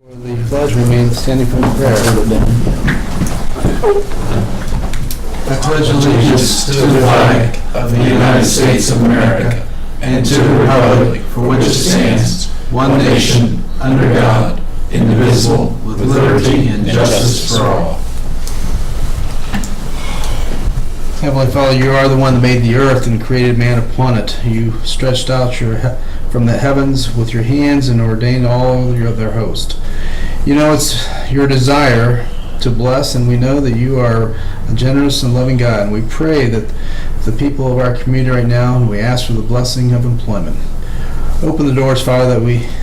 The pledge remains standing for prayer. I pledge allegiance to the flag of the United States of America and to the republic for which it stands, one nation, under God, indivisible, with liberty and justice for all. Heavenly Father, you are the one that made the earth and created man upon it. You stretched out from the heavens with your hands and ordained all their host. You know, it's your desire to bless, and we know that you are a generous and loving God. And we pray that the people of our community right now, and we ask for the blessing of employment. Open the doors, Father,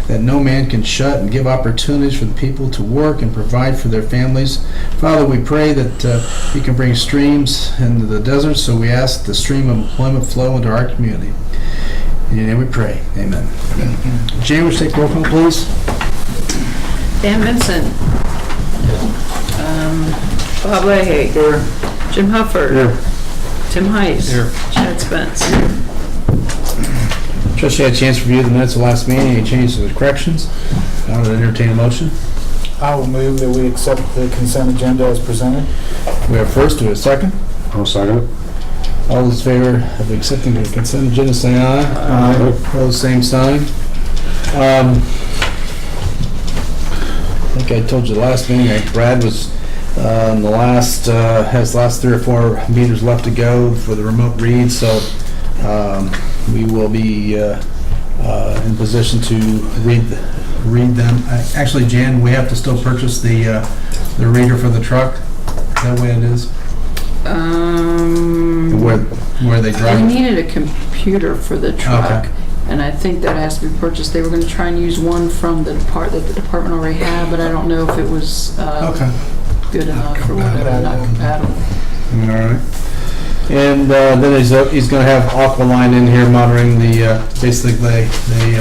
that no man can shut, and give opportunities for the people to work and provide for their families. Father, we pray that you can bring streams into the desert, so we ask the stream of employment flow into our community. In your name we pray. Amen. Jane, would you take roll call, please? Dan Benson. Bob Leahy. Here. Jim Hufford. Here. Tim Heiss. Here. Chad Spence. Trust you had a chance to review the minutes of the last meeting. Any changes or corrections? I would entertain a motion. I will move that we accept the consent agenda as presented. We have first, do we have a second? I'll second it. All those in favor of accepting the consent agenda, say aye. Aye. Opposed, same sign. I think I told you the last meeting, Brad was has the last 3 or 4 meters left to go for the remote read, so we will be in position to read them. Actually, Jan, we have to still purchase the reader for the truck. Is that the way it is? Where they drive? We needed a computer for the truck, Okay. and I think that has to be purchased. They were going to try and use one from the department already had, but I don't know if it was Okay. good enough or whatever, not compatible. All right. And then he's going to have Aqualine in here monitoring the, basically they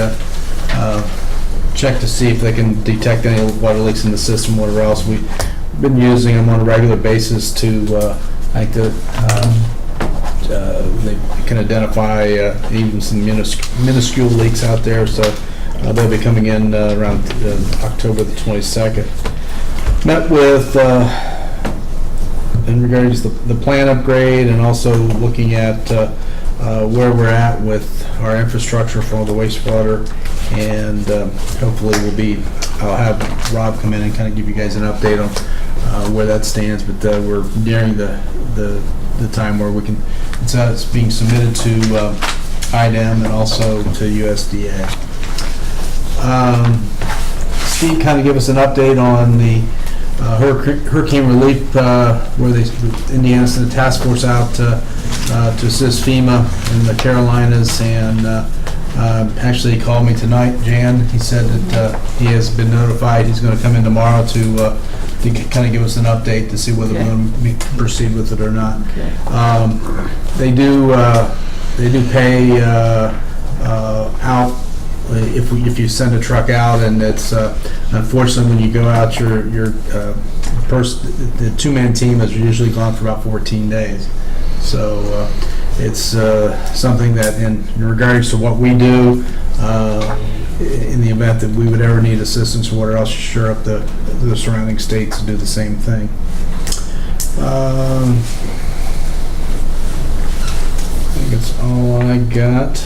check to see if they can detect any water leaks in the system, whatever else. We've been using them on a regular basis to, they can identify even some minuscule leaks out there, so they'll be coming in around October the 22nd. Met with, in regards to the plan upgrade, and also looking at where we're at with our infrastructure for all the wastewater, and hopefully I'll have Rob come in and kind of give you guys an update on where that stands, but we're nearing the time where we can, it's being submitted to IDEM and also to USDA. Steve kind of give us an update on the hurricane relief, where Indiana sent a task force out to assist FEMA in the Carolinas, and actually he called me tonight, Jan. He said that he has been notified. He's going to come in tomorrow to kind of give us an update to see whether we're going to proceed with it or not. Okay. They do pay out if you send a truck out, and it's unfortunately when you go out, the two-man team is usually gone for about 14 days. So it's something that in regards to what we do, in the event that we would ever need assistance or whatever else, sure up the surrounding states to do the same thing. I think that's all I got.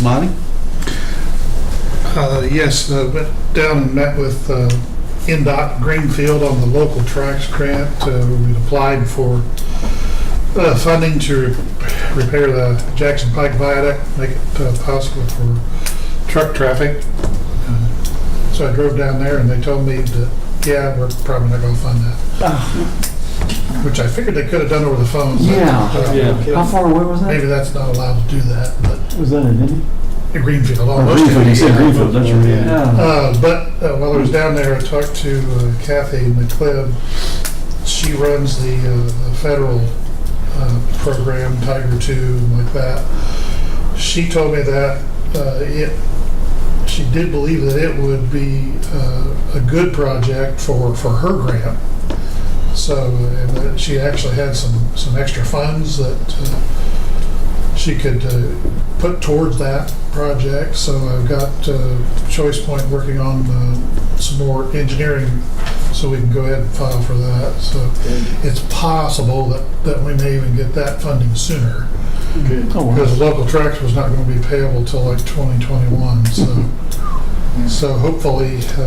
Monty? Yes, went down and met with NDOT Greenfield on the local tracks grant. We'd applied for funding to repair the Jackson Pike Viaduct, make it possible for truck traffic. So I drove down there and they told me that, yeah, we're probably not going to fund that. Which I figured they could have done over the phone. But, How far away was that? maybe that's not allowed to do that, but Was that in Indy? Greenfield, Oh, almost. Greenfield, you said Greenfield, that's right. Yeah. But while I was down there, I talked to Kathy McClib. She runs the federal program, Tiger 2, and like that. She told me that she did believe that it would be a good project for her grant. So and that she actually had some extra funds that she could put towards that project. So I've got Choice Point working on some more engineering so we can go ahead and file for that. So it's possible that we may even get that funding sooner. Because local tracks was not going to be payable till like 2021. So hopefully, if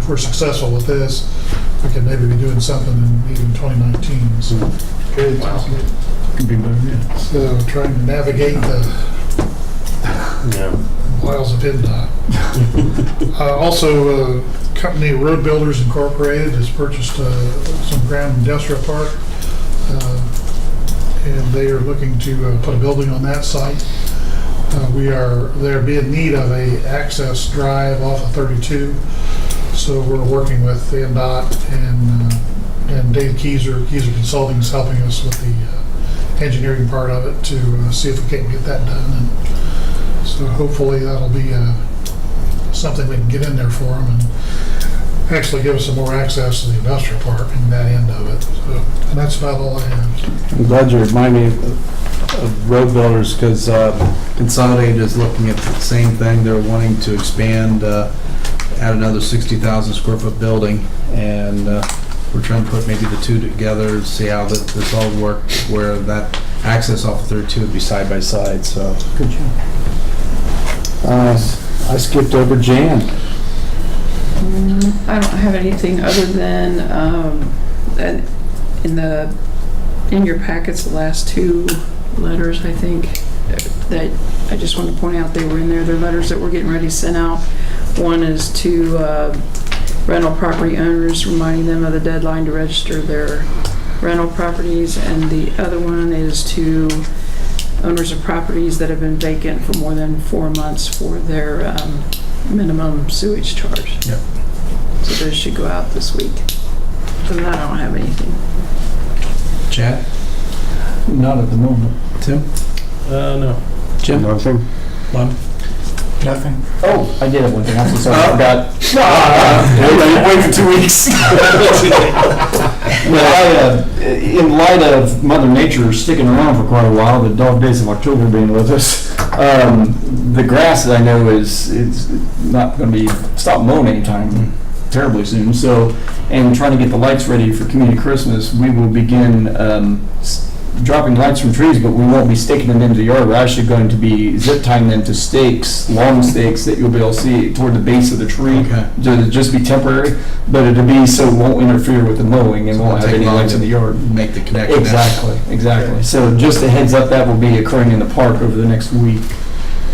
we're successful with this, we can maybe be doing something in even 2019. So Good. Could be better, yeah. So trying to navigate the wiles of PennDOT. Also, company Road Builders Incorporated has purchased some ground industrial park, and they are looking to put a building on that site. They're in need of a access drive off of 32, so we're working with PennDOT and Dave Keyser Consulting is helping us with the engineering part of it to see if we can get that done. And so hopefully that'll be something we can get in there for them and actually give us some more access to the industrial park and that end of it. So, and that's about all I have. I'm glad you reminded me of road builders, because Consolidated is looking at the same thing. They're wanting to expand, add another 60,000 square foot building, and we're trying to put maybe the two together, see how this all works, where that access off of 32 would be side by side. So Good job. I skipped over Jan. I don't have anything other than in your packets, the last two letters, I think, that I just want to point out they were in there. They're letters that we're getting ready to send out. One is to rental property owners, reminding them of the deadline to register their rental properties, and the other one is to owners of properties that have been vacant for more than 4 months for their minimum sewage charge. Yep. So those should go out this week. Other than that, I don't have anything. Chad? Not at the moment. Tim? No. Jim? Nothing. Bob? Nothing. Oh, I did have one thing. I'm so sorry. I forgot. Wait for 2 weeks. In light of Mother Nature sticking around for quite a while, the dog days of October being with us, the grass that I know is not going to be stopped mowing anytime terribly soon. So, and trying to get the lights ready for Community Christmas, we will begin dropping lights from trees, but we won't be staking them into the yard. We're actually going to be zip tying them to stakes, long stakes that you'll be able to see toward the base of the tree. Okay. To just be temporary, but it'll be so it won't interfere with the mowing and won't have any lights in the yard. Make the connection. Exactly. So just a heads up, that will be occurring in the park over the next week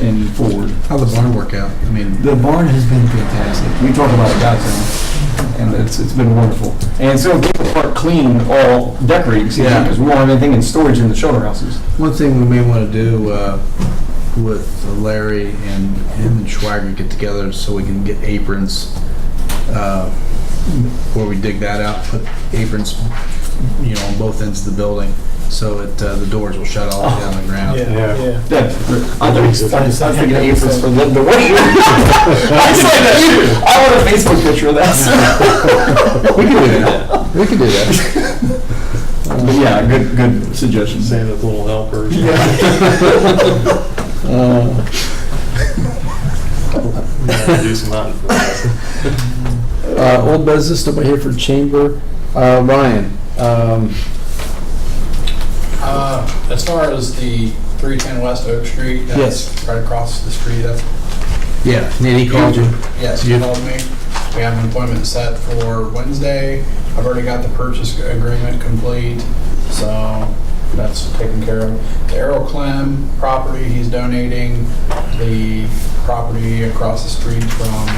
and forward. How'd the barn work out? I mean, The barn has been fantastic. We talk about it God's and it's been wonderful. And so get the park clean, all decorated, Yeah. because we won't have anything in storage in the shelter houses. one thing we may want to do with Larry and him and Schwager get together so we can get aprons where we dig that out, put aprons, on both ends of the building, so the doors will shut all the way down the ground. Yeah. I'm thinking aprons for the worship. I said that. I want a Facebook picture of that. We can do that. We can do that. But yeah, good suggestion. Santa's little helpers. Do some hunting for us. Old business, nobody here for chamber. Ryan, As far as the 310 West Oak Street, that's Yes. right across the street. yeah, Nanny called you. Yes, you called me. We have an appointment set for Wednesday. I've already got the purchase agreement complete, so that's taken care of. The Aeroclem property, he's donating the property across the street from,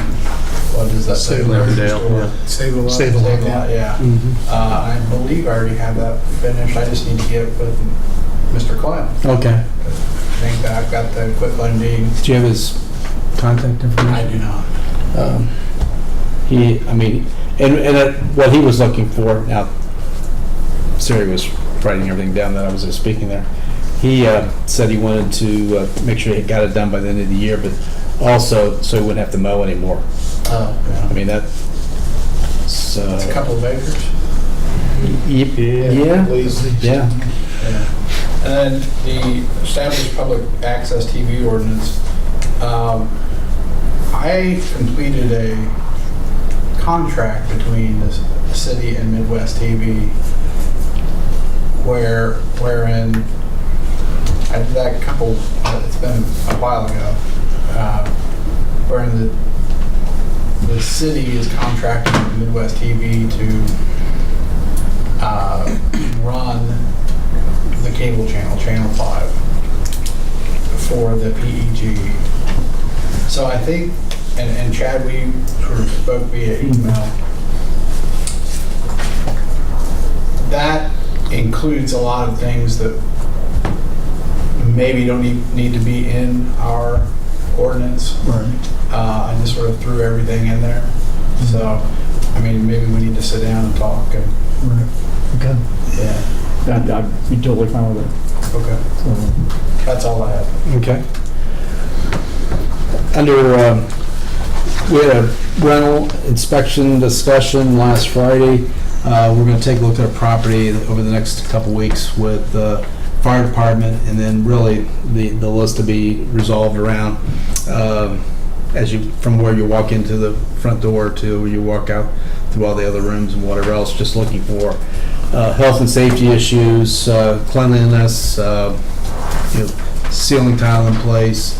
what is that? Save Riverdale, yeah. Save a lot. Save a Save lot. a lot, yeah. Mm-hmm. I believe I already have that finished. I just need to get it with Mr. Clem. Okay. I think that I've got the quick lending. Do you have his contact information? I do not. What he was looking for, now, Siri was writing everything down that I was speaking there. He said he wanted to make sure he got it done by the end of the year, but also so he wouldn't have to mow anymore. Oh, yeah. I mean, that's... It's a couple of acres. Yeah. Please. Yeah. Yeah. And then the established public access TV ordinance, I completed a contract between the city and Midwest TV wherein I did that it's been a while ago, wherein the city is contracting with Midwest TV to run the cable channel, Channel 5, for the PEG. So I think, and Chad, we sort of spoke via email, that includes a lot of things that maybe don't need to be in our ordinance. Right. I just sort of threw everything in there. So, I mean, maybe we need to sit down and talk. And, Right. Okay. yeah. I'd be totally fine with it. Okay. So, That's all I have. Okay. Under, we had a rental inspection discussion last Friday. We're gonna take a look at a property over the next couple weeks with the fire department, and then really the list to be resolved around, from where you walk into the front door to you walk out through all the other rooms and whatever else, just looking for health and safety issues, cleanliness, ceiling tile in place,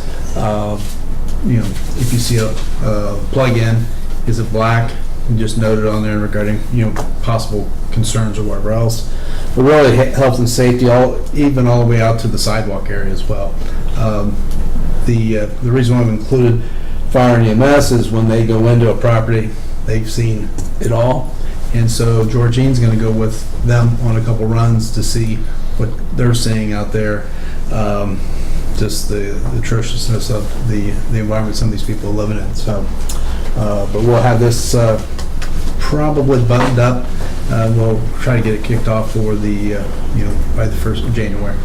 if you see a plug-in, is it black? And just note it on there regarding, possible concerns or whatever else. But really, health and safety, even all the way out to the sidewalk area as well. The reason why I've included fire and EMS is when they go into a property, they've seen it all. And so Georgine's gonna go with them on a couple runs to see what they're seeing out there. Just the atrociousness of the environment some of these people are living in. So, but we'll have this probably buttoned up. We'll try to get it kicked off for the, by the 1st of January.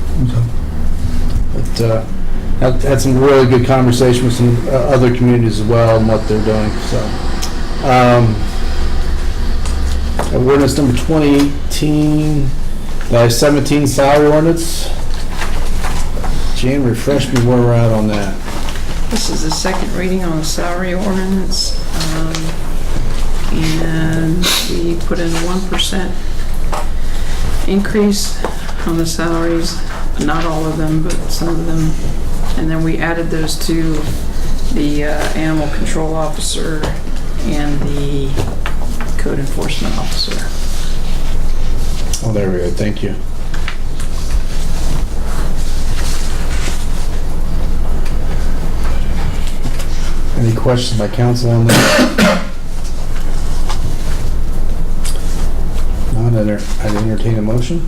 But had some really good conversation with some other communities as well and what they're doing. So, ordinance number 2018-17 salary ordinance. Jan, refresh me where we're at on that. This is the second reading on the salary ordinance, and we put in a 1% increase on the salaries, not all of them, but some of them, and then we added those to the animal control officer and the code enforcement officer. Oh, there we go. Thank you. Any questions by council on that? Not, I'd entertain a motion.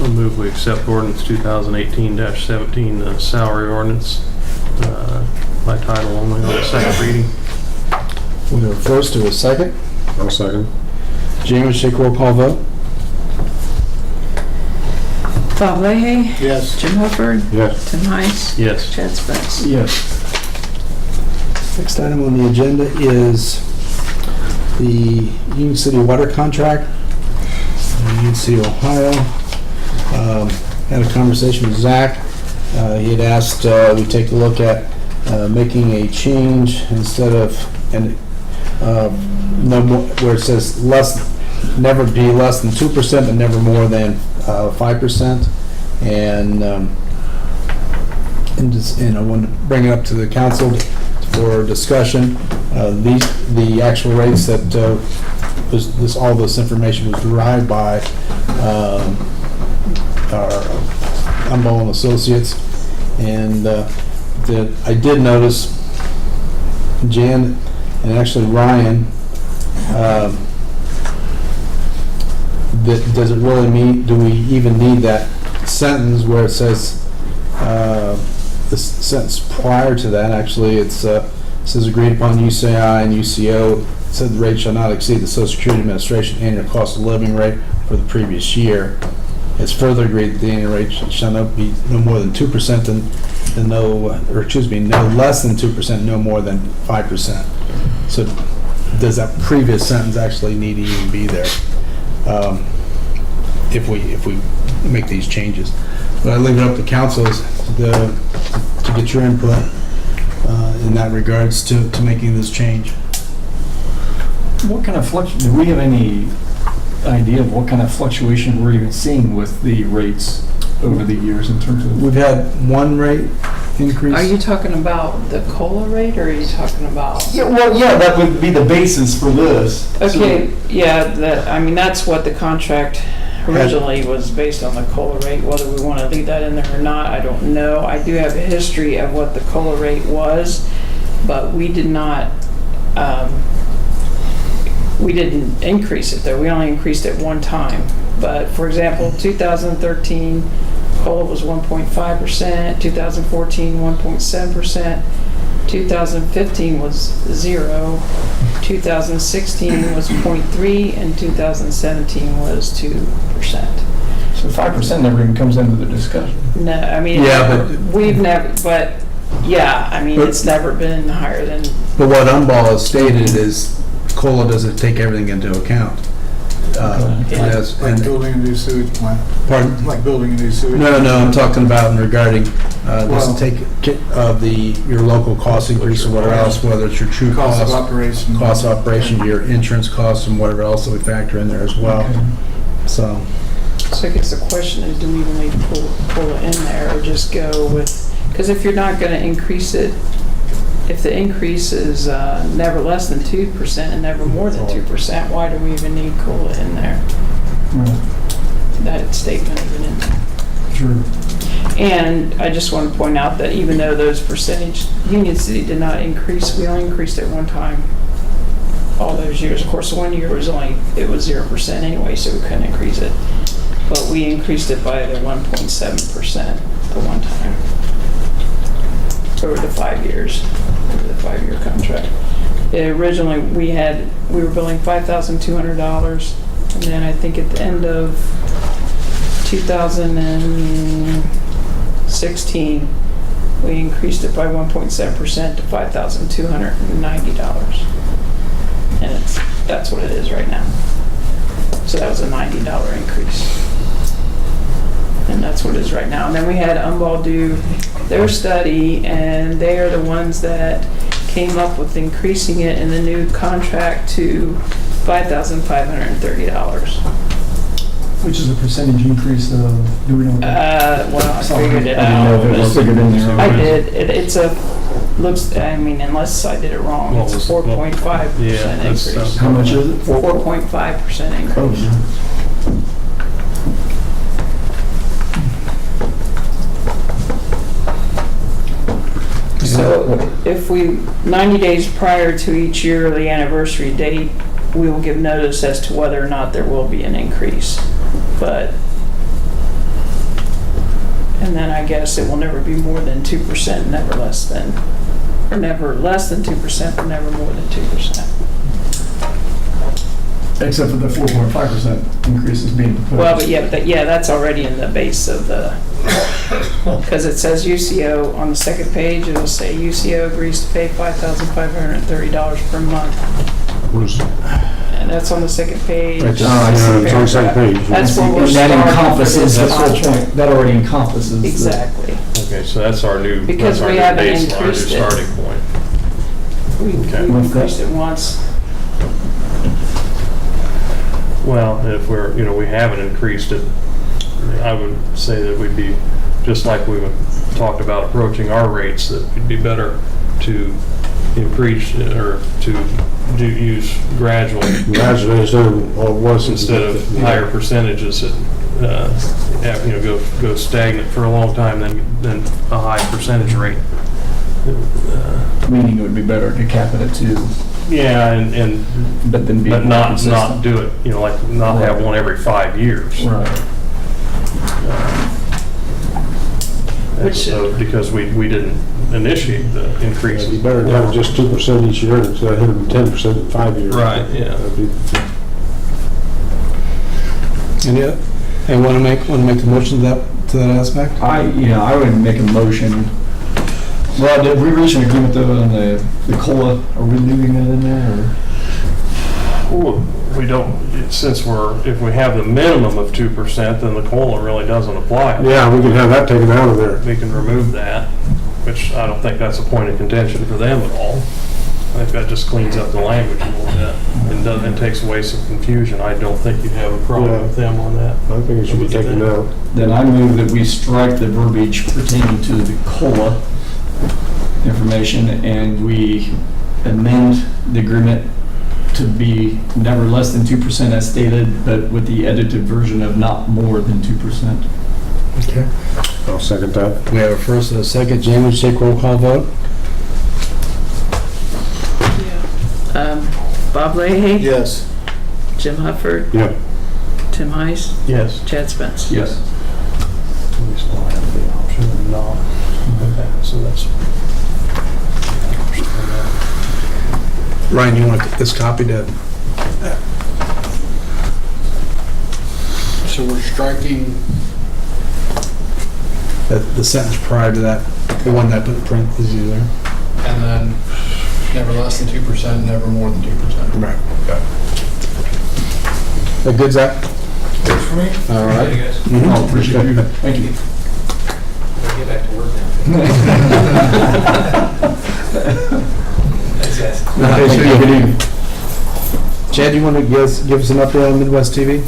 I'll move we accept ordinance 2018-17, the salary ordinance, by title only on the second reading. We have a first to a second. I'll second. James, take roll call vote. Bob Leahy? Yes. Jim Hufford? Yes. Tim Heiss? Yes. Chad Spence? yes. Next item on the agenda is the Union City water contract. Union City, Ohio. Had a conversation with Zach. He had asked we take a look at making a change instead of no more, where it says never be less than 2%, but never more than 5%. And I wanted to bring it up to the council for discussion. The actual rates that all this information was derived by our Humboldt and Associates, and that I did notice Jan and actually Ryan. Does it really mean? Do we even need that sentence where it says the sentence prior to that? Actually, it says agreed upon UCI and UCO. It said the rate shall not exceed the Social Security Administration annual cost of living rate for the previous year. It's further agreed that the annual rate shall not be no more than 2% no less than 2%, no more than 5%. So does that previous sentence actually need to even be there? if we make these changes. But I leave it up to council to get your input in that regards to making this change. What kind of do we have any idea of what kind of fluctuation we're even seeing with the rates over the years in terms of? We've had one rate increase. Are you talking about the COLA rate, or are you talking about? Yeah, well, yeah, that would be the basis for this. Okay, yeah, that's what the contract originally was based on, the COLA rate. Whether we want to leave that in there or not, I don't know. I do have a history of what the COLA rate was, but we did not, we didn't increase it though. We only increased it one time. But for example, 2013, COLA was 1.5%, 2014, 1.7%, 2015 was 0, 2016 was 0.3, and 2017 was 2%. So 5% never even comes into the discussion. No, I mean, Yeah, we've never, but yeah, I mean, it's never been higher than, But what Umball has stated is COLA doesn't take everything into account. Yes, Like and, building a new sewage plant, pardon? like building a new sewage. No, I'm talking about regarding, doesn't take your local cost increase or whatever else, whether it's your true Cost of cost, operation. cost of operation, your insurance costs, and whatever else that we factor in there as well. So, so I guess the question is, do we even need to pull it in there, or just go with, because if you're not going to increase it, if the increase is never less than 2% and never more than 2%, why do we even need COLA in there? That statement even in there. Sure. And I just want to point out that even though those percentage, Union City did not increase, we only increased it one time all those years. Of course, 1 year was it was 0% anyway, so we couldn't increase it. But we increased it by the 1.7% the one time over the 5 years, over the 5-year contract. Originally, we were billing $5,200, and then I think at the end of 2016, we increased it by 1.7% to $5,290. And that's what it is right now. So that was a $90 increase. And that's what it is right now. And then we had Umball do their study, and they are the ones that came up with increasing it in the new contract to $5,530. Which is a percentage increase of, do we know? Well, I figured it I didn't know if it out. was figured in there. I did. Unless I did it wrong, What it's a was- 4.5% Yeah, that's- increase. How much is it? 4.5% increase. So if 90 days prior to each yearly anniversary date, we will give notice as to whether or not there will be an increase. And then I guess it will never be more than 2%, never less than 2%, but never more than 2%. Except for the 4.5% increases being proposed. Well, but that's already in the base of the, because it says UCO on the second page, it'll say UCO agrees to pay $5,530 per month. And that's on the second page. It's on the second page. That's what we're And that starting encompasses, with that's this the contract. point, that already encompasses. the- Exactly. Okay, so that's our new, Because that's our we new haven't baseline, our new increased it. starting point. We've Okay. increased it once. Well, if we haven't increased it, I would say that we'd be, just like we talked about approaching our rates, that it'd be better to increase or to use gradual instead of higher percentages that go stagnant for a long time than a high percentage rate. Meaning it would be better to cap it at 2, Yeah, and but then be. but more not consistent. do it, like not have one every 5 years. Right. Because we didn't initiate the increase. It'd be better to have just 2% each year instead of having 10% in 5 years. Right, yeah. and want to make the motion to that aspect? I would make a motion. Well, did we reach an agreement though on the COLA? Are we leaving that in there or? Well, we don't, if we have the minimum of 2%, then the COLA really doesn't apply. Yeah, we can have that taken out of there. We can remove that, which I don't think that's a point of contention for them at all. I think that just cleans up the language a little bit and takes away some confusion. I don't think you'd have a problem with them on that. I think it should be taken out. Then I move that we strike the verbiage pertaining to the COLA information, and we amend the agreement to be never less than 2% as stated, but with the edited version of not more than 2%. Okay. I'll second that. We have a first and a second. Jamie, would you take roll call vote? Bob Leahy? Yes. Jim Hufford? Yep. Tim Heiss? Yes. Chad Spence? Yes. We still have the option of not. Okay, so that's. Ryan, you want this copy to? So we're striking, The sentence prior to that, the one that put parentheses there. and then never less than 2%, never more than 2%. Right. Okay. That good, Zach? Good for me? All right. Hey, guys. Oh, appreciate you. Thank you. Gotta get back to work now. Thanks, guys. Thank you. Good evening. Chad, you want to give us an update on Midwest TV?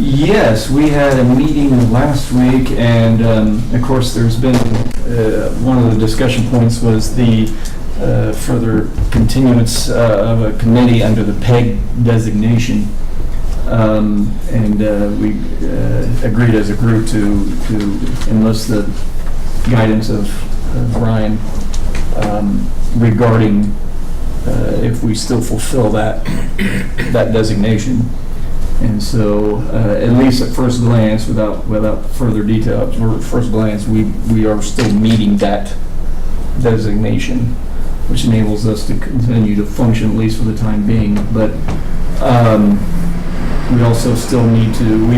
Yes, we had a meeting last week, and of course, there's been, one of the discussion points was the further continuance of a committee under the PEG designation. And we agreed as a group to enlist the guidance of Brian regarding if we still fulfill that designation. And so, at least at first glance, without further detail, at first glance, we are still meeting that designation, which enables us to continue to function, at least for the time being. But we also still need to, we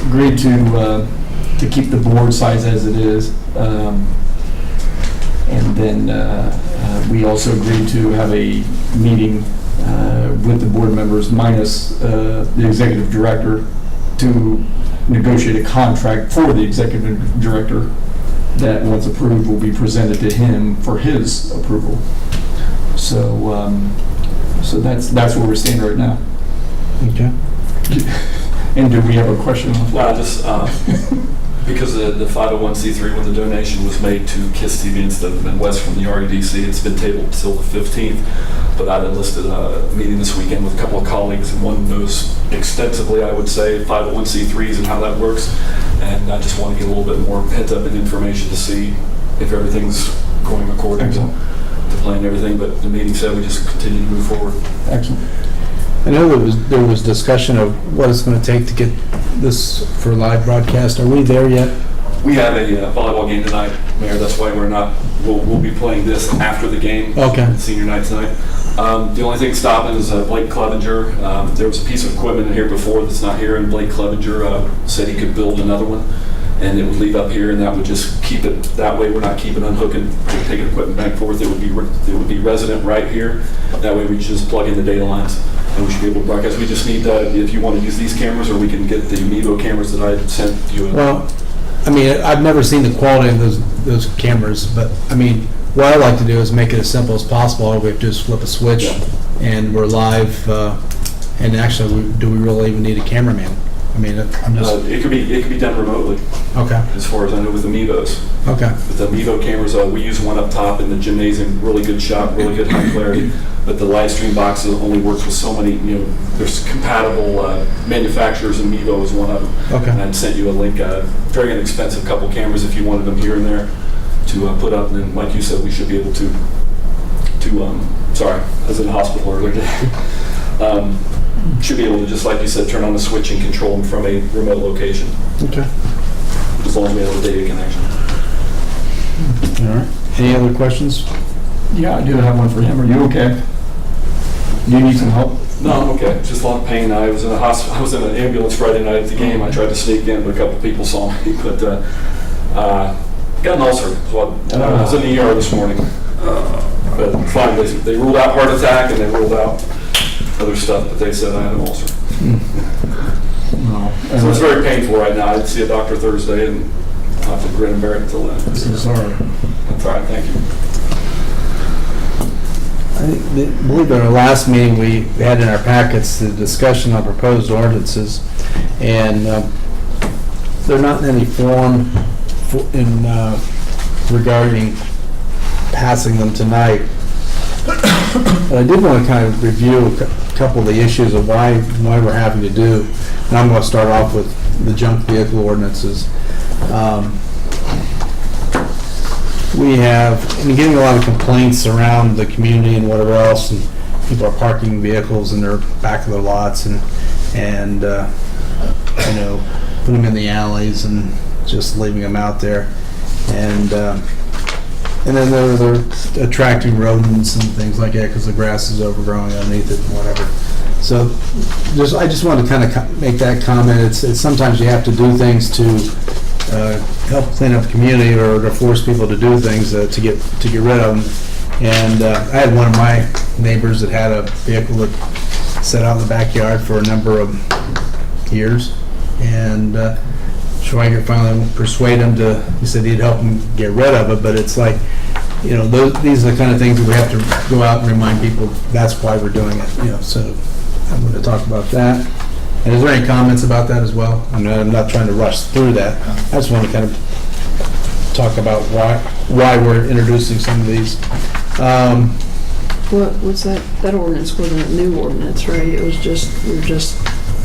agreed to keep the board size as it is. And then we also agreed to have a meeting with the board members minus the executive director to negotiate a contract for the executive director that, once approved, will be presented to him for his approval. So, so that's where we're standing right now. Okay. And do we have a question? Well, just because the 501c3, when the donation was made to K.I.S.S TV instead of Midwest from the REDC, it's been tabled until the 15th. But I've enlisted a meeting this weekend with a couple of colleagues, and one knows extensively, I would say, 501c3s and how that works. And I just want to get a little bit more pent up in information to see if everything's going according to plan and everything. But the meeting said we just continue to move forward. Excellent. I know there was discussion of what it's going to take to get this for live broadcast. Are we there yet? We have a volleyball game tonight, Mayor. That's why we're not. We'll be playing this after the game. Okay. Senior night tonight. The only thing stopping is Blake Clevenger. There was a piece of equipment in here before that's not here, and Blake Clevenger said he could build another one, and it would leave up here, and that would just keep it that way. We're not keeping unhooking, taking equipment back and forth. It would be resident right here. That way we just plug in the data lines, and we should be able to broadcast. We just need if you want to use these cameras, or we can get the Mevo cameras that I sent you. Well, I mean, I've never seen the quality of those cameras, but I mean, what I like to do is make it as simple as possible. We just flip a switch, and we're live. And actually, do we really even need a cameraman? I mean, I'm just it could be done remotely. Okay. As far as I know, with the Mevos. Okay. With the Mevo cameras, we use one up top in the gymnasium. Really good shot, really good high clarity. But the live stream boxes only works with so many. There's compatible manufacturers, and Mevo is one of them. Okay. And I sent you a link. Very inexpensive couple cameras if you wanted them here and there to put up. And then, like you said, we should be able to. Sorry, I was in the hospital earlier today. Should be able to, just like you said, turn on the switch and control them from a remote location. Okay. As long as we have a data connection. All right. Any other questions? Yeah, I do have one for him. Are you okay? Do you need some help? No, I'm okay. Just a lot of pain. I was in a hospital. I was in an ambulance Friday night at the game. I tried to sneak in, but a couple people saw me. But got an ulcer. So I was in the ER this morning. But finally, they ruled out heart attack, and they ruled out other stuff, but they said I had an ulcer. No. So it's very painful right now. I'd see a doctor Thursday and I'll have to grin and bear it until then. Sorry. That's all right, thank you. I believe in our last meeting, we had in our packets the discussion on proposed ordinances, and they're not in any form regarding passing them tonight. But I did want to kind of review a couple of the issues of why we're having to do, and I'm going to start off with the junk vehicle ordinances. We have been getting a lot of complaints around the community and whatever else, and people are parking vehicles in their back of their lots and you know, put them in the alleys and just leaving them out there, and then they're attracting rodents and things like that because the grass is overgrowing underneath it and whatever. So I just want to kind of make that comment. It's sometimes you have to do things to help clean up the community or to force people to do things to get rid of them. And I had one of my neighbors that had a vehicle that sat out in the backyard for a number of years, and Schweiger finally persuaded him he said he'd help him get rid of it, but it's like, you know, these are the kind of things that we have to go out and remind people that's why we're doing it, you know, so I'm going to talk about that. And is there any comments about that as well? I mean, I'm not trying to rush through that. I just want to kind of talk about why we're introducing some of these. What's that? That ordinance wasn't a new ordinance, right? It was just, we were just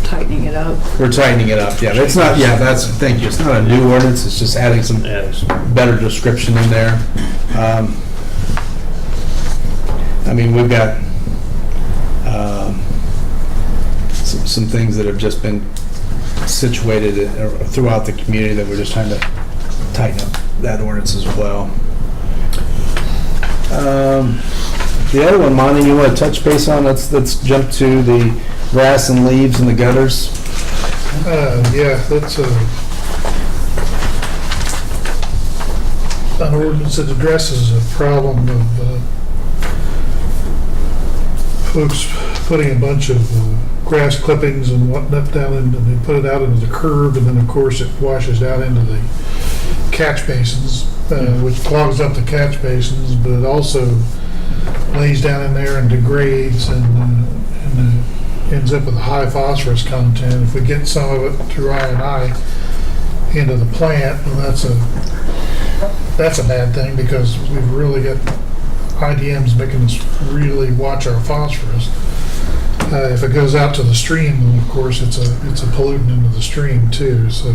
tightening it up. We're tightening it up, yeah. It's not, thank you. It's not a new ordinance, it's just adding some better description in there. I mean, we've got some things that have just been situated throughout the community that we're just trying to tighten up that ordinance as well. The other one, Monty, you want to touch base on? Let's jump to the grass and leaves in the gutters. Yeah, that's an ordinance that addresses a problem of folks putting a bunch of grass clippings and whatnot down into, they put it out into the curb, and then of course it washes down into the catch basins, which clogs up the catch basins, but it also lays down in there and degrades and ends up with a high phosphorus content. If we get some of it through I&I into the plant, well, that's a bad thing, because we've really got IDMs making us really watch our phosphorus. If it goes out to the stream, then of course it's a pollutant into the stream too. So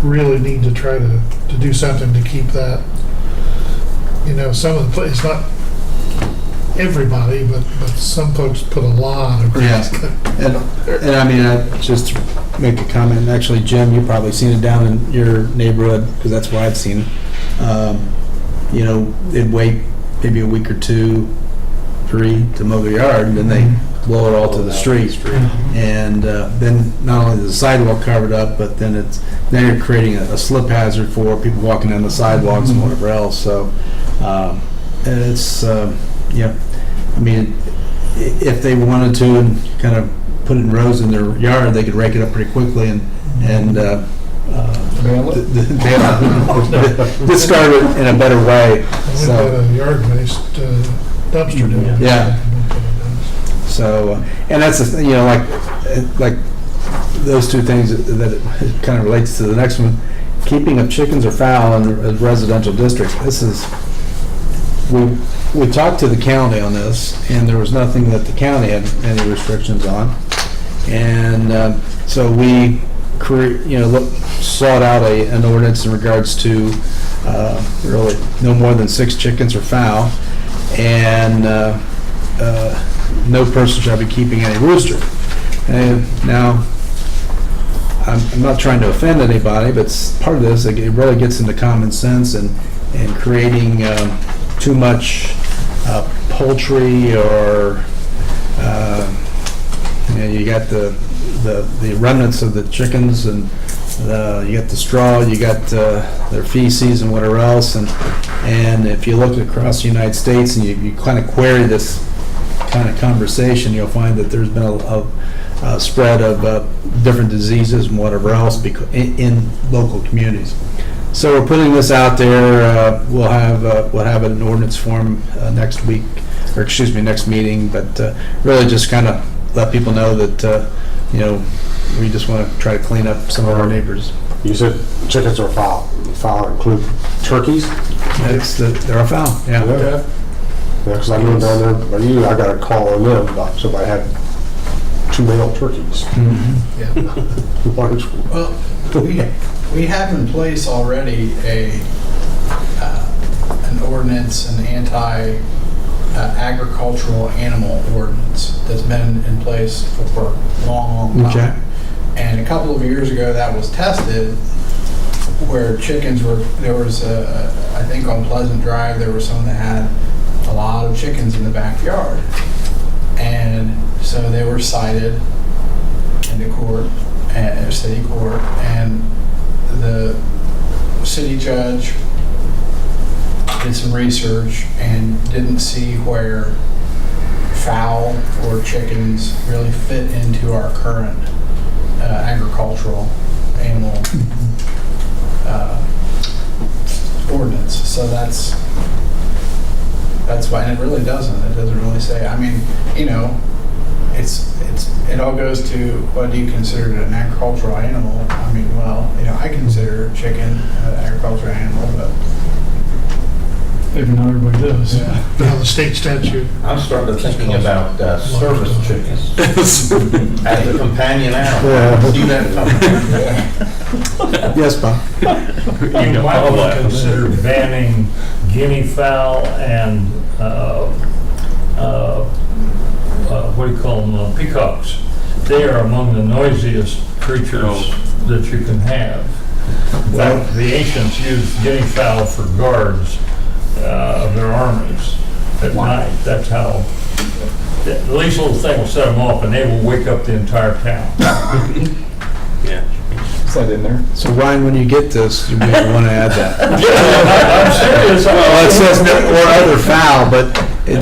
really need to try to do something to keep that. You know, some of the it's not everybody, but some folks put a lot of grass. Yeah. And I mean, just to make a comment, actually, Jim, you've probably seen it down in your neighborhood, because that's where I've seen it. You know, they'd wait maybe a week or 2, 3 to mow their yard, and then they blow it all to the street. And then not only is the sidewalk covered up, but then you're creating a slip hazard for people walking down the sidewalks and whatever else. So and it's yeah, I mean, if they wanted to and kind of put it in rows in their yard, they could rake it up pretty quickly and discard it in a better way. We've got a yard-based dumpster down. Yeah. So, and that's the thing, you know, like those two things that it kind of relates to the next one. Keeping of chickens or fowl in a residential district. This is, we talked to the county on this, and there was nothing that the county had any restrictions on, and so we sought out an ordinance in regards to really no more than 6 chickens or fowl, and no person shall be keeping any rooster. And now, I'm not trying to offend anybody, but part of this, it really gets into common sense and creating too much poultry, or you got the remnants of the chickens, and you got the straw, you got their feces and whatever else, and if you look across the United States and you kind of query this kind of conversation, you'll find that there's been a spread of different diseases and whatever else in local communities. So we're putting this out there. We'll have it in ordinance form next week, or excuse me, next meeting. But really, just kind of let people know that we just want to try to clean up some of our neighbors. You said chickens are fowl. Fowl include turkeys? They're a fowl. Yeah. Yeah, because I know down there by you, I got a call on them about somebody had 2 male turkeys. Mm-hmm. Large. Well, we have in place already an ordinance, an anti-agricultural animal ordinance that's been in place for a long, long time. Okay. And a couple of years ago, that was tested where chickens were, there was I think on Pleasant Drive, there was someone that had a lot of chickens in the backyard. And so they were cited into court, city court, and the city judge did some research and didn't see where fowl or chickens really fit into our current agricultural animal ordinance. So that's why, and it really doesn't. It doesn't really say. I mean, it all goes to what do you consider an agricultural animal? I mean, well, I consider chicken an agricultural animal, but Maybe not everybody does. Yeah. Now, the state statute. I'm starting thinking about service chickens as a companion animal. See that coming? Yes, Bob. You might want to consider banning guinea fowl and, what do you call them, peacocks. They are among the noisiest creatures that you can have. In fact, the ancients used guinea fowl for guards of their armies at night. That's how, the least little thing will set them off and they will wake up the entire town. Yeah. Is that in there? So Ryan, when you get this, you may want to add that. I'm serious. Well, it says or other fowl, but it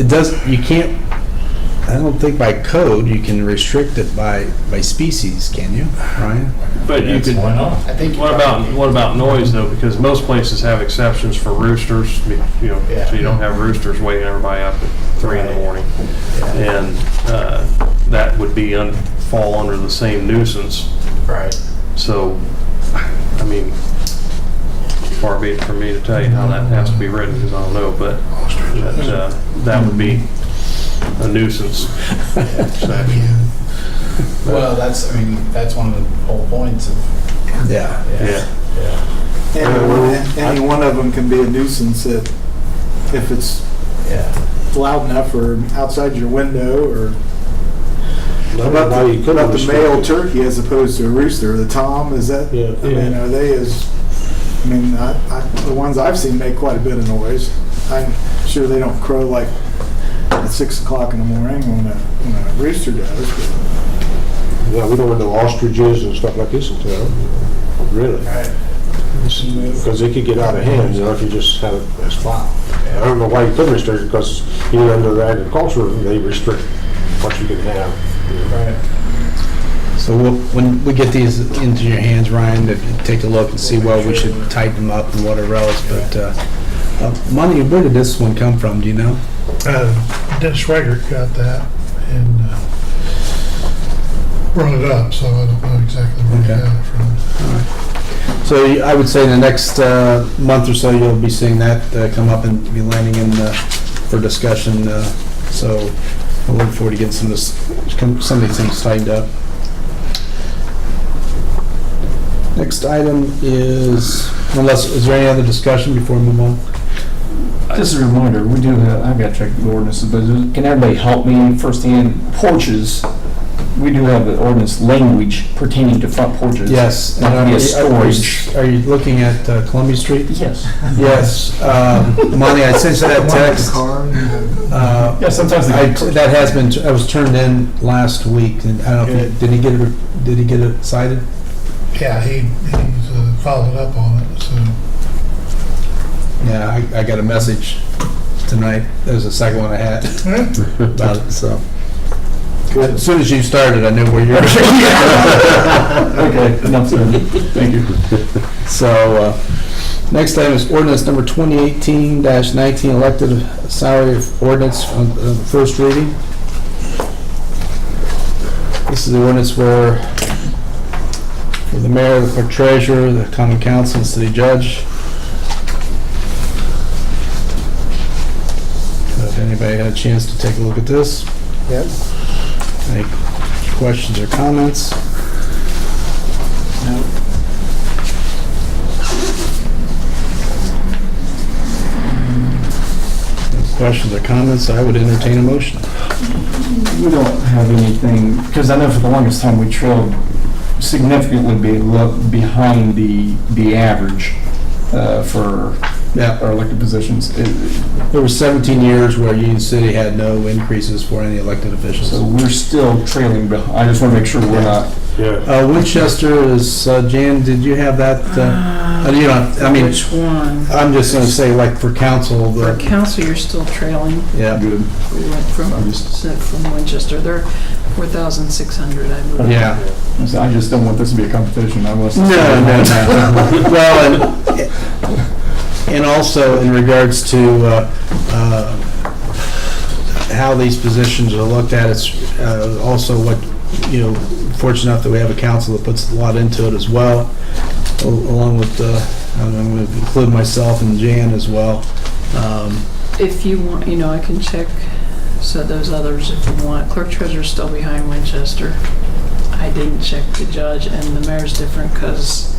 doesn't, you can't, I don't think by code you can restrict it by species, can you, Ryan? But you could. Why not? I think What about noise though? Because most places have exceptions for roosters. So you don't have roosters waking everybody up at 3 in the morning, and that would be fall under the same nuisance. right. So, I mean, far be it from me to tell you how that has to be written because I don't know, but that would be a nuisance. Well, that's one of the whole points of. Yeah. Yeah. Any one of them can be a nuisance if it's loud enough or outside your window, or about the male turkey as opposed to a rooster. The tom, is that? Yeah. I mean, are they as? I mean, the ones I've seen make quite a bit of noise. I'm sure they don't crow like at 6 o'clock in the morning when a rooster does. Yeah, we don't want no ostriches and stuff like this in town. Really. Right. Because they could get out of hand, if you just have it as foul. I don't know why you couldn't restrict it, because even under the agriculture, they restrict what you can have. Right. So when we get these into your hands, Ryan, if you take a look and see, well, we should tighten them up and whatever else. But money, where did this one come from? Do you know? Dennis Schweigert got that and brought it up, so I don't know exactly where he got it from. So I would say in the next month or so, you'll be seeing that come up and be landing in for discussion. So I look forward to getting some of these things tightened up. Next item is there any other discussion before we move on? Just a reminder, we do have, I've got to check the ordinances, but can everybody help me firsthand? Porches, we do have the ordinance language pertaining to front porches. Yes. Not to be a storage. Are you looking at Columbia Street? Yes. Yes. Monty, I sent you that text. Yeah, sometimes that was turned in last week, and I don't know if did he get it cited? Yeah, he's followed up on it, so. Yeah, I got a message tonight. That was the second one I had about it, so. As soon as you started, I knew where you were. Okay, enough said. Thank you. So, next item is ordinance number 2018-19, elected salary ordinance on first reading. This is the ordinance for the mayor, the clerk treasurer, the common council, and city judge. If anybody had a chance to take a look at this? Yep. Any questions or comments? No. Questions or comments? I would entertain a motion. We don't have anything, because I know for the longest time we trailed significantly behind the average for Yeah. our elected positions. There were 17 years where Union City had no increases for any elected officials. So we're still trailing behind. I just want to make sure we're not. Yeah. Winchester is, Jan, did you have that? You know, I mean, Which one? I'm just going to say, like, for council, For council, you're still trailing. yeah. Good. We went from Winchester. They're 4,600, I believe. Yeah. So I just don't want this to be a competition. I want us to No, stay no, behind. no. Well, and also in regards to how these positions are looked at, it's also what, you know, fortunate enough that we have a council that puts a lot into it as well, along with, I'm going to include myself and Jan as well. If you want, you know, I can check, so those others if you want. Clerk treasurer's still behind Winchester. I didn't check the judge, and the mayor's different because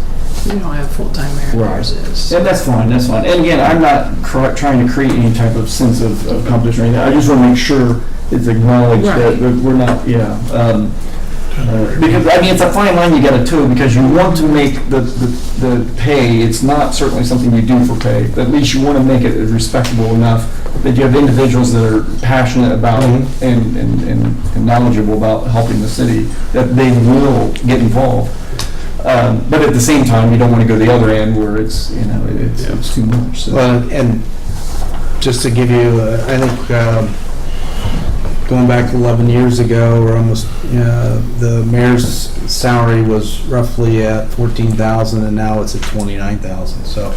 we don't have full-time mayor, Right. ours is. Yeah, that's fine, that's fine. And again, I'm not trying to create any type of sense of competition or anything. I just want to make sure it's acknowledged that Right. we're not, yeah. Because, I mean, it's a fine line you got to toe, because you want to make the pay, it's not certainly something you do for pay, but at least you want to make it respectable enough that you have individuals that are passionate about and knowledgeable about helping the city, that they will get involved. But at the same time, you don't want to go the other end where it's, you know, it's too much. So. Well, and just to give you, I think, going back 11 years ago, or almost, the mayor's salary was roughly at $14,000, and now it's at $29,000. So,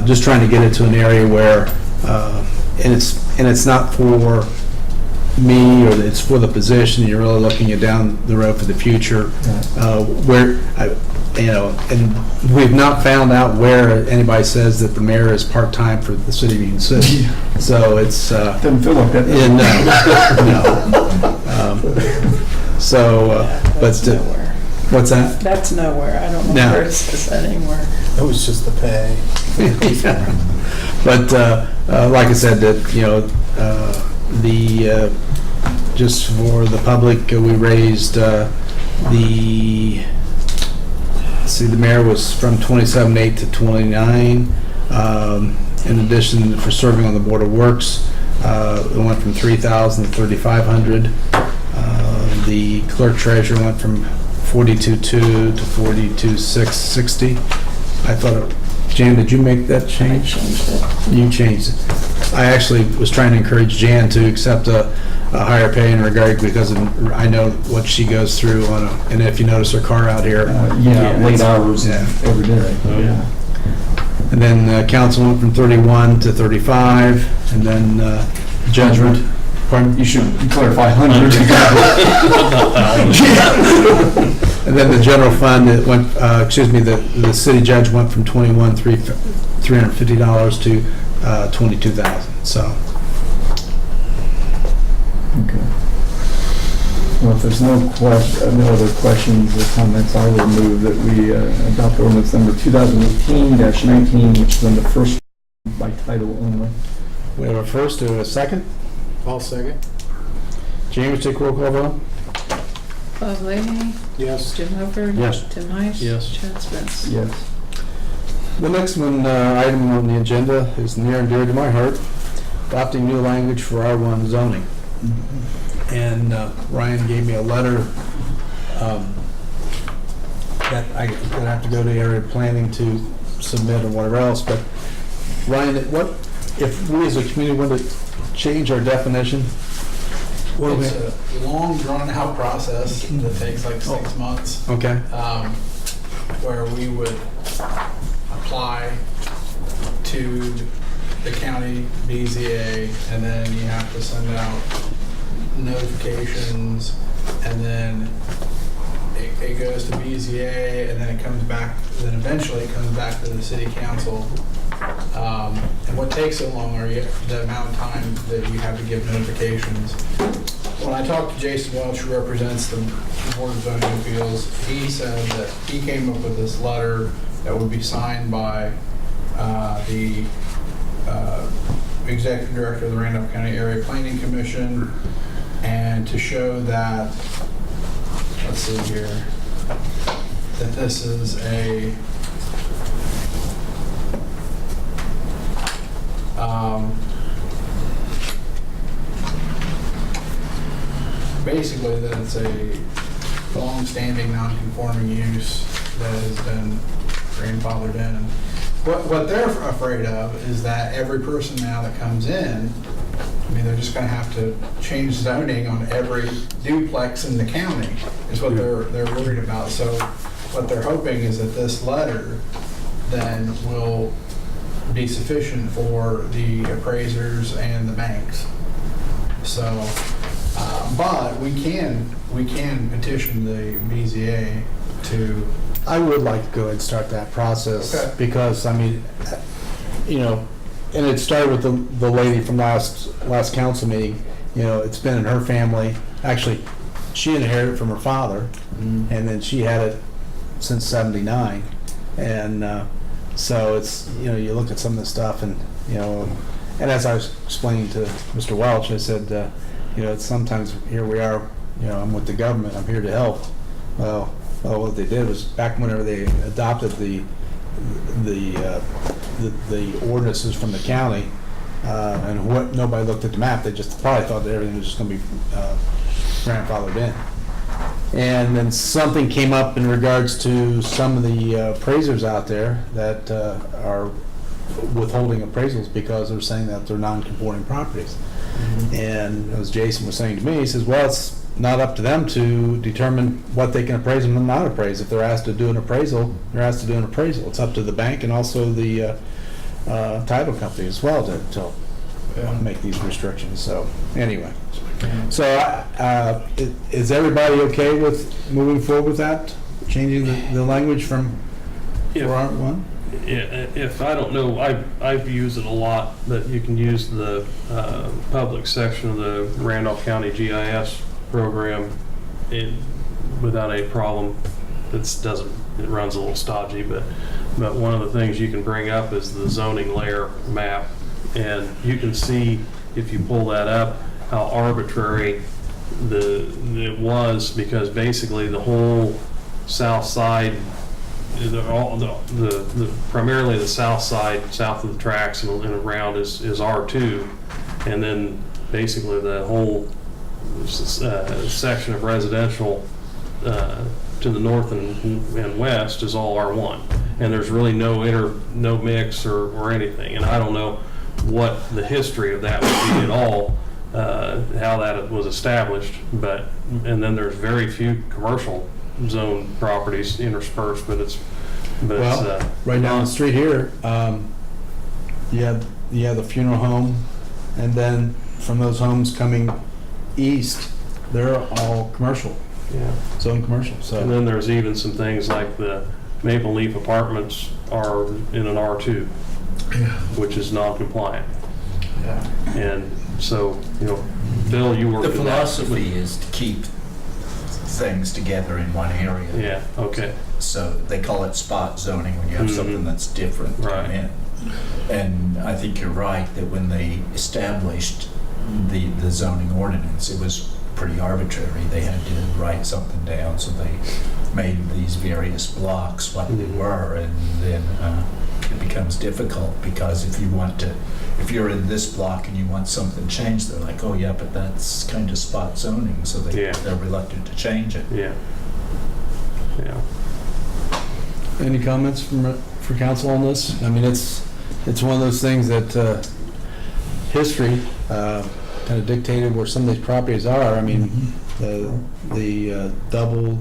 just trying to get it to an area where, and it's not for me, or it's for the position. You're really looking at down the road for the future, where and we've not found out where anybody says that the mayor is part-time for the city of Union City. So it's Doesn't feel like that. yeah, no. That's nowhere. What's that? That's nowhere. I don't know No. where it says that anywhere. It was just the pay. But like I said, that just for the public, we raised the mayor was from 27.8 to 29. In addition, for serving on the Board of Works, it went from 3,000 to 3,500. The clerk treasurer went from 42.2 to 42.660. I thought, Jan, did you make that I change? changed it. You changed it. I actually was trying to encourage Jan to accept a higher pay in regard, because I know what she goes through and if you notice her car out here. Late hours Yeah. every day. Yeah. And then council went from 31 to 35, and then judgment. Pardon? You should clarify 100. And then the general fund, it went, the city judge went from $21,350 to $22,000, so. Okay. Well, if there's no other questions or comments, I will move that we adopt ordinance number 2018-19, which is on the first by title only. We have a first and a second. I'll second. James, take roll call vote. Bob Leahy, Yes. Jim Hopper. Yes. Tim Heiss. Yes. Chad Spence. Yes. The next one, item on the agenda is near and dear to my heart, adopting new language for R1 zoning. And Ryan gave me a letter that I have to go to area planning to submit or whatever else, but Ryan, if we as a community want to change our definition, what do we? It's a long, drawn-out process that takes like 6 months, Okay, where we would apply to the county BZA, and then you have to send out notifications, and then it goes to BZA, and then it comes back, then eventually it comes back to the city council. And what takes so long are the amount of time that you have to give notifications. When I talked to Jason Welch, who represents the Board of Zoning Appeals, he said that he came up with this letter that would be signed by the Executive Director of the Randolph County Area Planning Commission, and to show that, let's see here, that this is a basically that it's a long-standing non-conforming use that has been grandfathered in. What they're afraid of is that every person now that comes in, I mean, they're just going to have to change zoning on every duplex in the county, is what they're worried about. So what they're hoping is that this letter then will be sufficient for the appraisers and the banks. So, but we can petition the BZA to. I would like to go ahead and start that process, Okay. because, I mean, you know, and it started with the lady from last council meeting. You know, it's been in her family. Actually, she inherited it from her father, and then she had it since '79. And so it's, you know, you look at some of the stuff, and, you know, and as I was explaining to Mr. Welch, I said, you know, it's sometimes here we are, you know, I'm with the government, I'm here to help. Well, what they did was, back whenever they adopted the ordinances from the county, and what, nobody looked at the map, they just probably thought that everything was just going to be grandfathered in. And then something came up in regards to some of the appraisers out there that are withholding appraisals because they're saying that they're non-conforming properties. And as Jason was saying to me, he says, well, it's not up to them to determine what they can appraise and not appraise. If they're asked to do an appraisal, they're asked to do an appraisal. It's up to the bank and also the title company as well to make these restrictions. So anyway, so is everybody okay with moving forward with that? Changing the language from 4.1? Yeah, if I don't know, I've used it a lot, that you can use the public section of the Randolph County GIS program without any problem. It runs a little stodgy, but one of the things you can bring up is the zoning layer map, and you can see, if you pull that up, how arbitrary it was, because basically the whole south side, primarily the south side, south of the tracks and around is R2, and then basically the whole section of residential to the north and west is all R1, and there's really no mix or anything. And I don't know what the history of that would be at all, how that was established, and then there's very few commercial zone properties interspersed, but right down the street here, you have the funeral home, and then from those homes coming east, they're all commercial. Yeah. Zone commercial. So. And then there's even some things like the Maple Leaf Apartments are in an R2, which is non-compliant. Yeah. And so, you know, Bill, you work. The philosophy is to keep things together in one area. Yeah, okay. So they call it spot zoning when you have something that's different come in. And I think you're right that when they established the zoning ordinance, it was pretty arbitrary. They had to write something down, so they made these various blocks what they were, and then it becomes difficult, because if you're in this block and you want something changed, they're like, oh yeah, but that's kind of spot zoning, so they're reluctant to change it. Yeah. Any comments for council on this? I mean, it's one of those things that history kind of dictated where some of these properties are. I mean, the double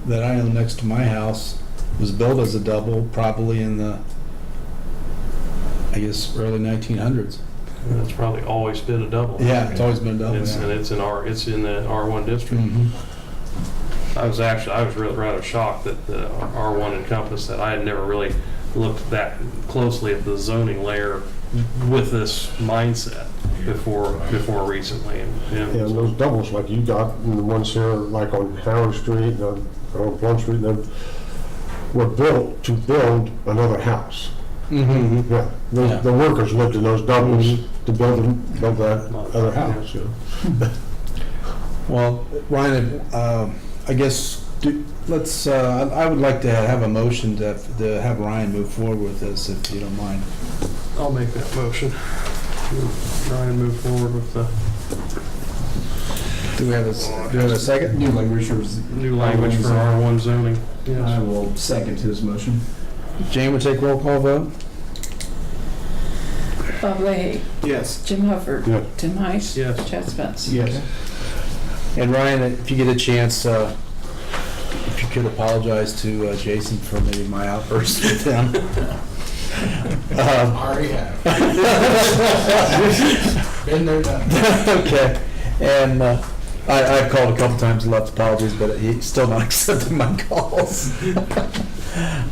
that I own next to my house was built as a double probably in the, I guess, early 1900s. And it's probably always been a double. Yeah, it's always been a double. And yeah. it's in the R1 district. I was really rather shocked that the R1 encompassed that. I had never really looked that closely at the zoning layer with this mindset before recently. Yeah, and those doubles like you got, and the ones here like on Howard Street, on Plum Street, them were built to build another house. Mm-hmm. Yeah, the workers lived in those doubles to build that other house. You know? Well, Ryan, I guess let's. I would like to have a motion to have Ryan move forward with this, if you don't mind. I'll make that motion. Ryan, move forward with the Do we have a second? New language or new language for R1 zoning. I Yes. will second his motion. Jane will take roll call vote. Bob Leahy, Yes. Jim Hufford, Yeah. Tim Heiss. Yes. Chad Spence. Yes. And Ryan, if you get a chance, if you could apologize to Jason for maybe my outburst with him. Already have. Been there, done. Okay. And I've called a couple times and left apologies, but he's still not accepting my calls.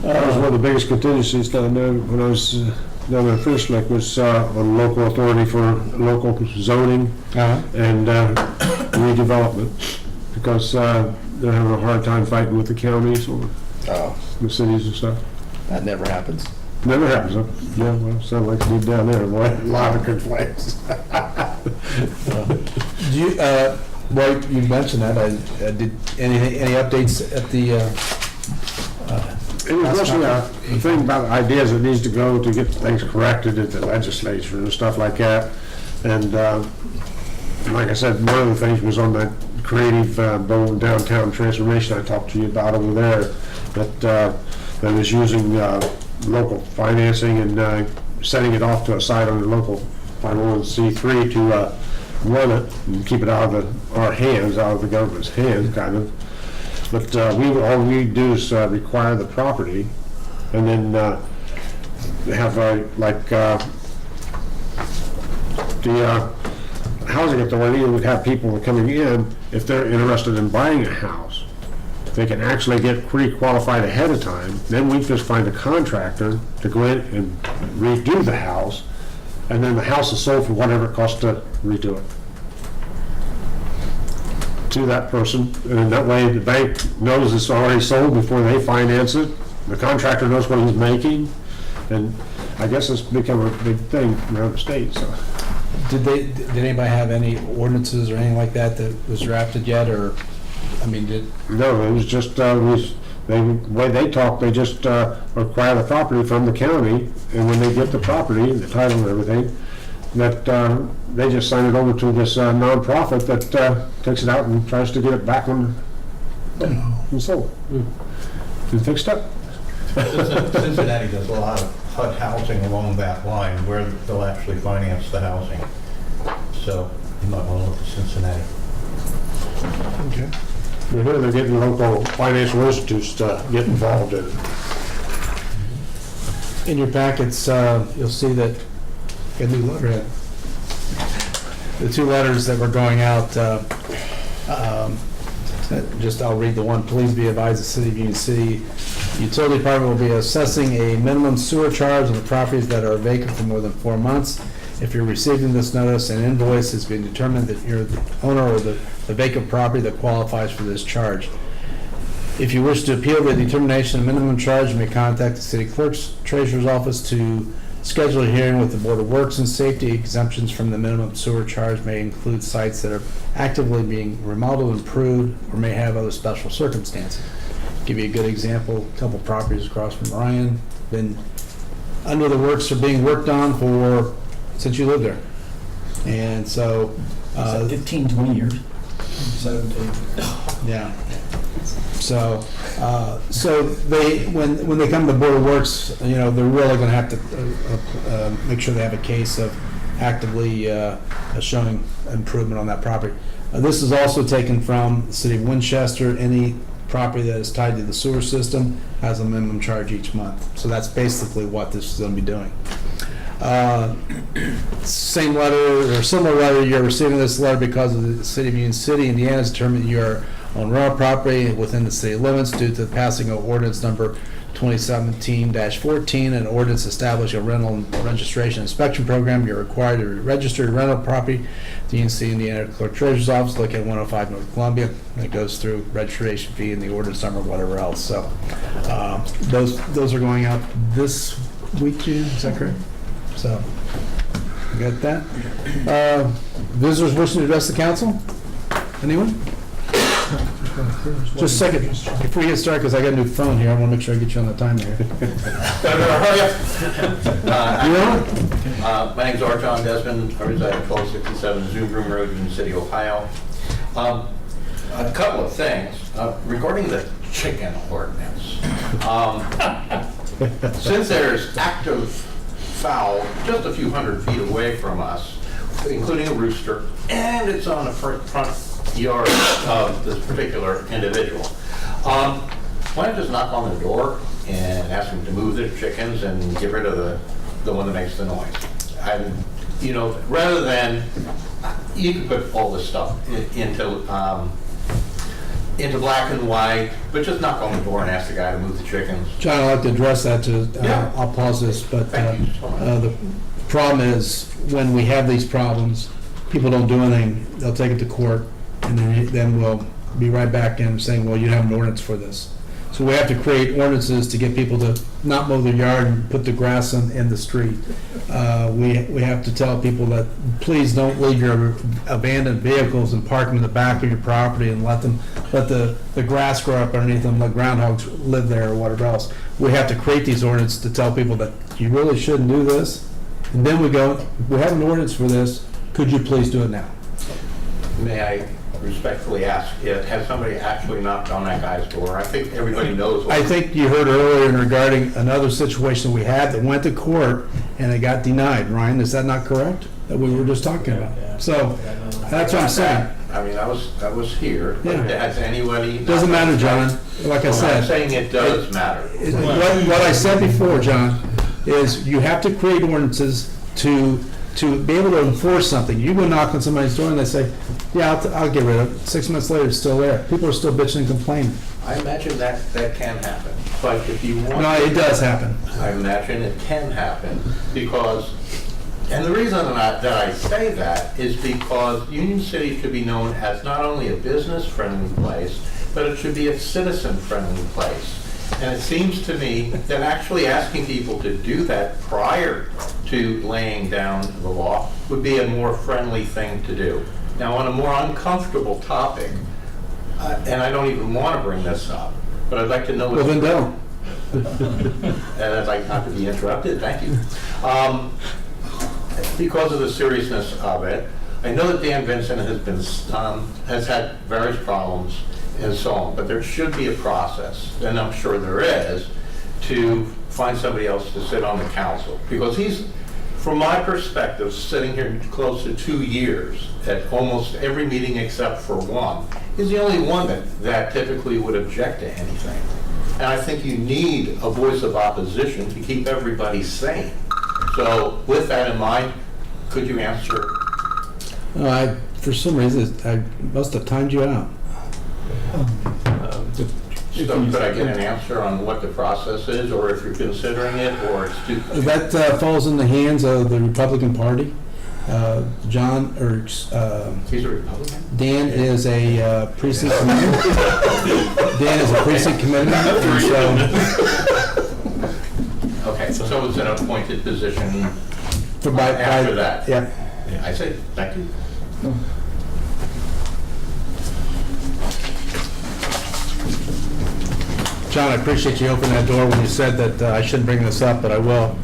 That was one of the biggest contingencies down there when I was down there Fish Lake, was on local authority for local zoning and redevelopment, because they're having a hard time fighting with the counties or the cities and stuff. That never happens. Never happens, huh? Yeah, well, sounds like you did down there, boy. A lot of complaints. Do you, well, you mentioned that. Did any updates at the? It was mostly a thing about ideas that needs to go to get things corrected at the legislature and stuff like that. And like I said, one of the things was on that creative downtown transformation I talked to you about over there, that was using local financing and setting it off to a side on the local 501c3 to run it and keep it out of our hands, out of the government's hands, kind of. But all we do is require the property, and then have like the housing authority would have people coming in, if they're interested in buying a house, they can actually get pre-qualified ahead of time. Then we just find a contractor to go in and redo the house, and then the house is sold for whatever it costs to redo it to that person, and that way the bank knows it's already sold before they finance it. The contractor knows what he's making, and I guess it's become a big thing around the state. So, Did anybody have any ordinances or anything like that was drafted yet, or I mean, no, it was just the way they talk. They just acquire the property from the county, and when they get the property, the title and everything, that they just sign it over to this nonprofit that takes it out and tries to get it back on and sold and fixed up. Cincinnati does a lot of HUD housing along that line where they'll actually finance the housing. So you might want to look at Cincinnati. Okay. They're getting local financial institutes to get involved in it. in your packets, you'll see that a new letterhead. The two letters that were going out, I'll read the one. Please be advised, the City of Union City Utility Department will be assessing a minimum sewer charge on the properties that are vacant for more than 4 months. If you're receiving this notice, an invoice has been determined that you're the owner of the vacant property that qualifies for this charge. If you wish to appeal the determination of minimum charge, you may contact the City Clerk's Treasurer's Office to schedule a hearing with the Board of Works and Safety. Exemptions from the minimum sewer charge may include sites that are actively being remodeled, improved, or may have other special circumstances. Give you a good example, a couple properties across from Ryan, been under the works or being worked on since you lived there. And so... 15, 20 years. 17. Yeah. So they, when they come to the Board of Works, they're really going to have to make sure they have a case of actively showing improvement on that property. This is also taken from the city of Winchester. Any property that is tied to the sewer system has a minimum charge each month. So that's basically what this is going to be doing. Same letter, or similar letter, you're receiving this letter because of the City of Union City, Indiana has determined you're on rental property within the city limits due to the passing of ordinance number 2017-14, an ordinance establishing a rental registration inspection program. You're required to register your rental property at the Union City, Indiana Clerk Treasurer's Office located at 105 North Columbia. And it goes through registration fee and the ordinance number, whatever else. So those are going out this week, June, is that correct? So, you got that? Visitors wishing to address the council? Anyone? Just a second, before you get started, because I got a new phone here, I want to make sure I get you on the timer here. My name's R. John Desmond. I reside at 1267 Zoom Room Road in the city of Ohio. A couple of things regarding the chicken ordinance. Since there's active fowl just a few hundred feet away from us, including a rooster, and it's on the front yard of this particular individual, why not just knock on the door and ask him to move the chickens and get rid of the one that makes the noise? Rather than, you can put all this stuff into black and white, but just knock on the door and ask the guy to move the chickens. John, I'd like to address that too. Yeah. I'll pause this, but Thank you so much. the problem is when we have these problems, people don't do anything, they'll take it to court, and then we'll be right back in saying, well, you have an ordinance for this. So we have to create ordinances to get people to not mow their yard and put the grass in the street. We have to tell people that please don't leave your abandoned vehicles and park them in the back of your property and let the grass grow up underneath them, let groundhogs live there or whatever else. We have to create these ordinances to tell people that you really shouldn't do this. And then we have an ordinance for this, could you please do it now? May I respectfully ask, has somebody actually knocked on that guy's door? I think everybody knows. I think you heard earlier regarding another situation we had that went to court and it got denied. Ryan, is that not correct? That we were just talking about. So that's what I'm saying. I mean, I was here. Yeah. Has anybody? Doesn't matter, John. Like I said. I'm saying it does matter. What I said before, John, is you have to create ordinances to be able to enforce something. You go knock on somebody's door and they say, yeah, I'll get rid of it. 6 months later, it's still there. People are still bitching and complaining. I imagine that can happen, but if you want... No, it does happen. I imagine it can happen because, and the reason that I say that is because Union City should be known as not only a business-friendly place, but it should be a citizen-friendly place. And it seems to me that actually asking people to do that prior to laying down the law would be a more friendly thing to do. Now, on a more uncomfortable topic, and I don't even want to bring this up, but I'd like to know... Well, then don't. And I'd like not to be interrupted, thank you. Because of the seriousness of it, I know that Dan Vincent has had various problems and so on, but there should be a process, and I'm sure there is, to find somebody else to sit on the council. Because he's, from my perspective, sitting here close to 2 years at almost every meeting except for one, is the only one that typically would object to anything. And I think you need a voice of opposition to keep everybody sane. So with that in mind, could you answer? For some reason, I must have timed you out. So could I get an answer on what the process is, or if you're considering it, or it's too... That falls in the hands of the Republican Party. John, or He's a Republican? Dan is a precinct commitment. Dan is a precinct commitment. Okay, so it's an appointed position So after that? Yeah. I say, thank you. John, I appreciate you opening that door when you said that I shouldn't bring this up, but I will.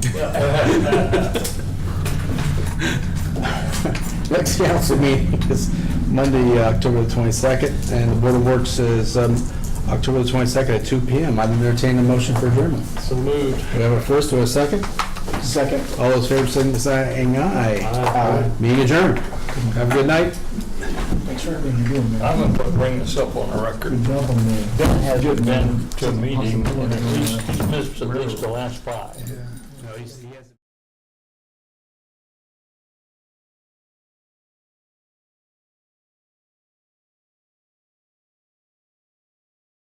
Next council meeting is Monday, October the 22nd, and the Board of Works is October the 22nd at 2 p.m. I'd entertain a motion for adjournment. So moved. We have a first or a second? Second. All those in favor, signify by saying aye. Meeting adjourned. Have a good night. I'm gonna bring this up on the record. Ben hasn't been to a meeting, and at least he's missed at least the last 5. No, he hasn't.